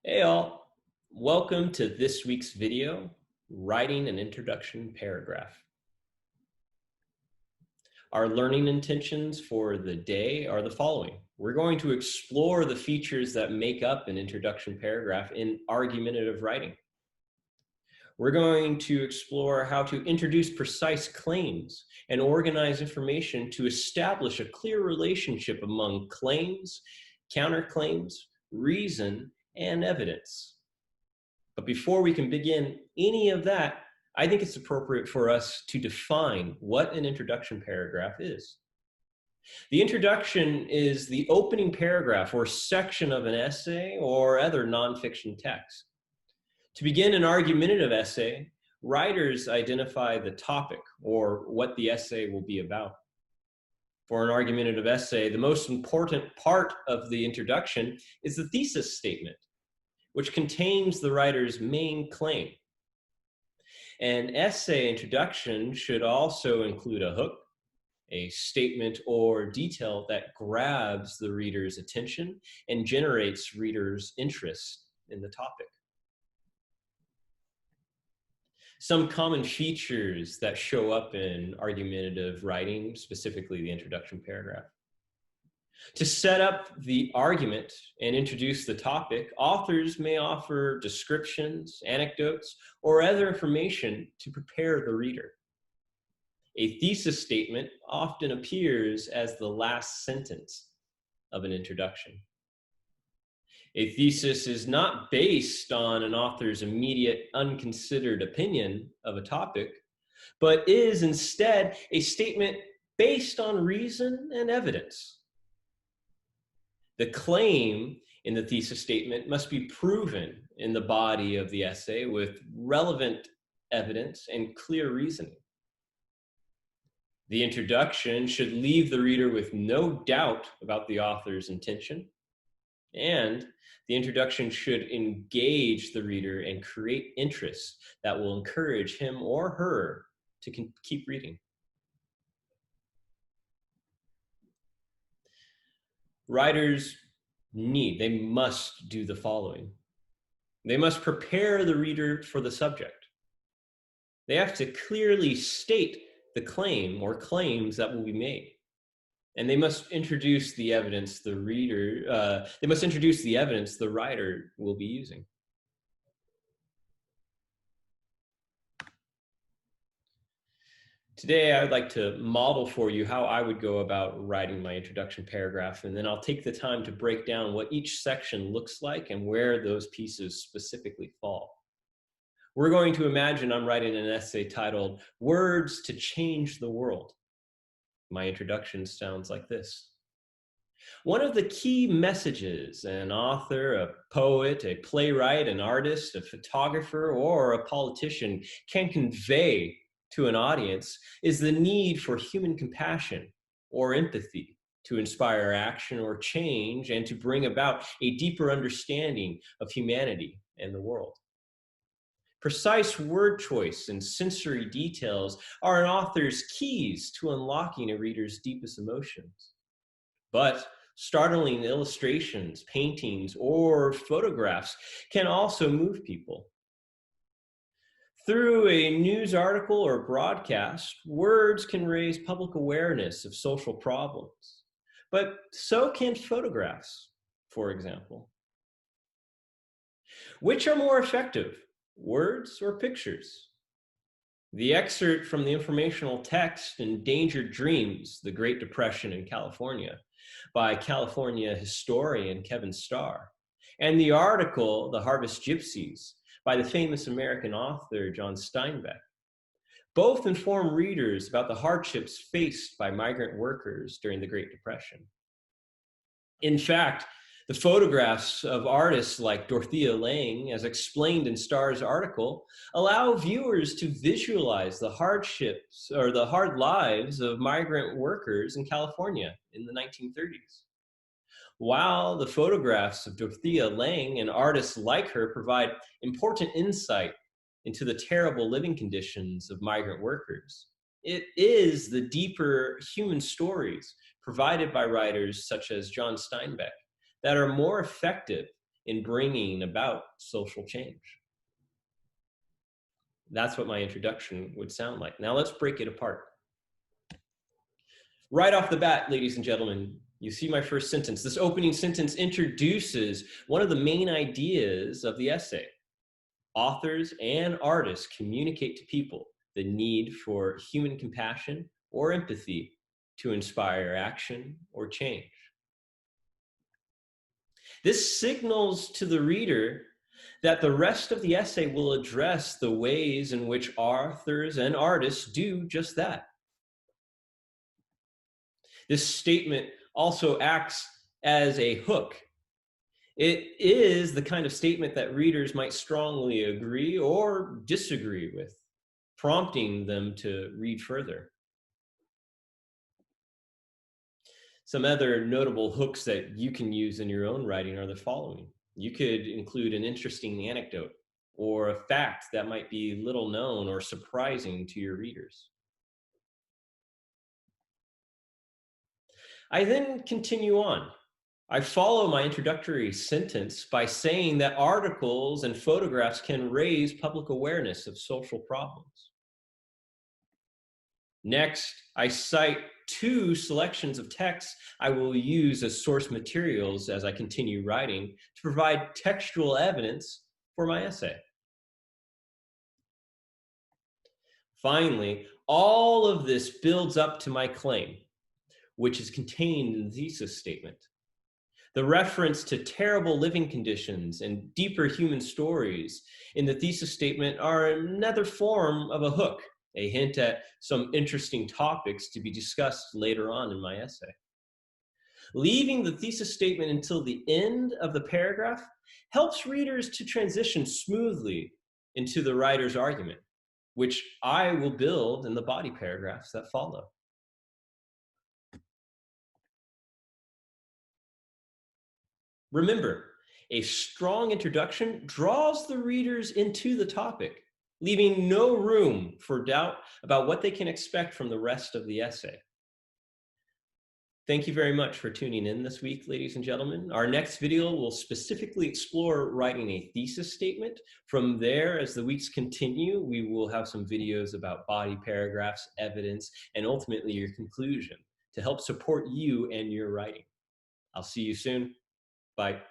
Hey all, welcome to this week's video, Writing an Introduction Paragraph. Our learning intentions for the day are the following. We're going to explore the features that make up an introduction paragraph in argumentative writing. We're going to explore how to introduce precise claims and organize information to establish a clear relationship among claims, counterclaims, reason, and evidence. But before we can begin any of that, I think it's appropriate for us to define what an introduction paragraph is. The introduction is the opening paragraph or section of an essay or other nonfiction text. To begin an argumentative essay, writers identify the topic or what the essay will be about. For an argumentative essay, the most important part of the introduction is the thesis statement, which contains the writer's main claim. An essay introduction should also include a hook, a statement or detail that grabs the reader's attention and generates readers' interest in the topic. Some common features that show up in argumentative writing, specifically the introduction paragraph. To set up the argument and introduce the topic, authors may offer descriptions, anecdotes, or other information to prepare the reader. A thesis statement often appears as the last sentence of an introduction. A thesis is not based on an author's immediate unconsidered opinion of a topic, but is instead a statement based on reason and evidence. The claim in the thesis statement must be proven in the body of the essay with relevant evidence and clear reasoning. The introduction should leave the reader with no doubt about the author's intention, and the introduction should engage the reader and create interest that will encourage him or her to keep reading. Writers they must do the following. They must prepare the reader for the subject. They have to clearly state the claim or claims that will be made. And they must introduce the evidence the writer will be using. Today, I would like to model for you how I would go about writing my introduction paragraph, and then I'll take the time to break down what each section looks like and where those pieces specifically fall. We're going to imagine I'm writing an essay titled, Words to Change the World. My introduction sounds like this. One of the key messages an author, a poet, a playwright, an artist, a photographer, or a politician can convey to an audience is the need for human compassion or empathy to inspire action or change and to bring about a deeper understanding of humanity and the world. Precise word choice and sensory details are an author's keys to unlocking a reader's deepest emotions. But startling illustrations, paintings, or photographs can also move people. Through a news article or broadcast, words can raise public awareness of social problems, but so can photographs, for example. Which are more effective, words or pictures? The excerpt from the informational text Endangered Dreams, The Great Depression in California, by California historian Kevin Starr, and the article, The Harvest Gypsies, by the famous American author John Steinbeck. Both inform readers about the hardships faced by migrant workers during the Great Depression. In fact, the photographs of artists like Dorothea Lange, as explained in Starr's article, allow viewers to visualize the hardships or the hard lives of migrant workers in California in the 1930s. While the photographs of Dorothea Lange and artists like her provide important insight into the terrible living conditions of migrant workers, it is the deeper human stories provided by writers such as John Steinbeck that are more effective in bringing about social change. That's what my introduction would sound like. Now let's break it apart. Right off the bat, ladies and gentlemen, you see my first sentence. This opening sentence introduces one of the main ideas of the essay. Authors and artists communicate to people the need for human compassion or empathy to inspire action or change. This signals to the reader that the rest of the essay will address the ways in which authors and artists do just that. This statement also acts as a hook. It is the kind of statement that readers might strongly agree or disagree with, prompting them to read further. Some other notable hooks that you can use in your own writing are the following. You could include an interesting anecdote or a fact that might be little known or surprising to your readers. I then continue on. I follow my introductory sentence by saying that articles and photographs can raise public awareness of social problems. Next, I cite two selections of texts I will use as source materials as I continue writing to provide textual evidence for my essay. Finally, all of this builds up to my claim, which is contained in the thesis statement. The reference to terrible living conditions and deeper human stories in the thesis statement are another form of a hook, a hint at some interesting topics to be discussed later on in my essay. Leaving the thesis statement until the end of the paragraph helps readers to transition smoothly into the writer's argument, which I will build in the body paragraphs that follow. Remember, a strong introduction draws the readers into the topic, leaving no room for doubt about what they can expect from the rest of the essay. Thank you very much for tuning in this week, ladies and gentlemen. Our next video will specifically explore writing a thesis statement. From there, as the weeks continue, we will have some videos about body paragraphs, evidence, and ultimately your conclusion to help support you and your writing. I'll see you soon. Bye.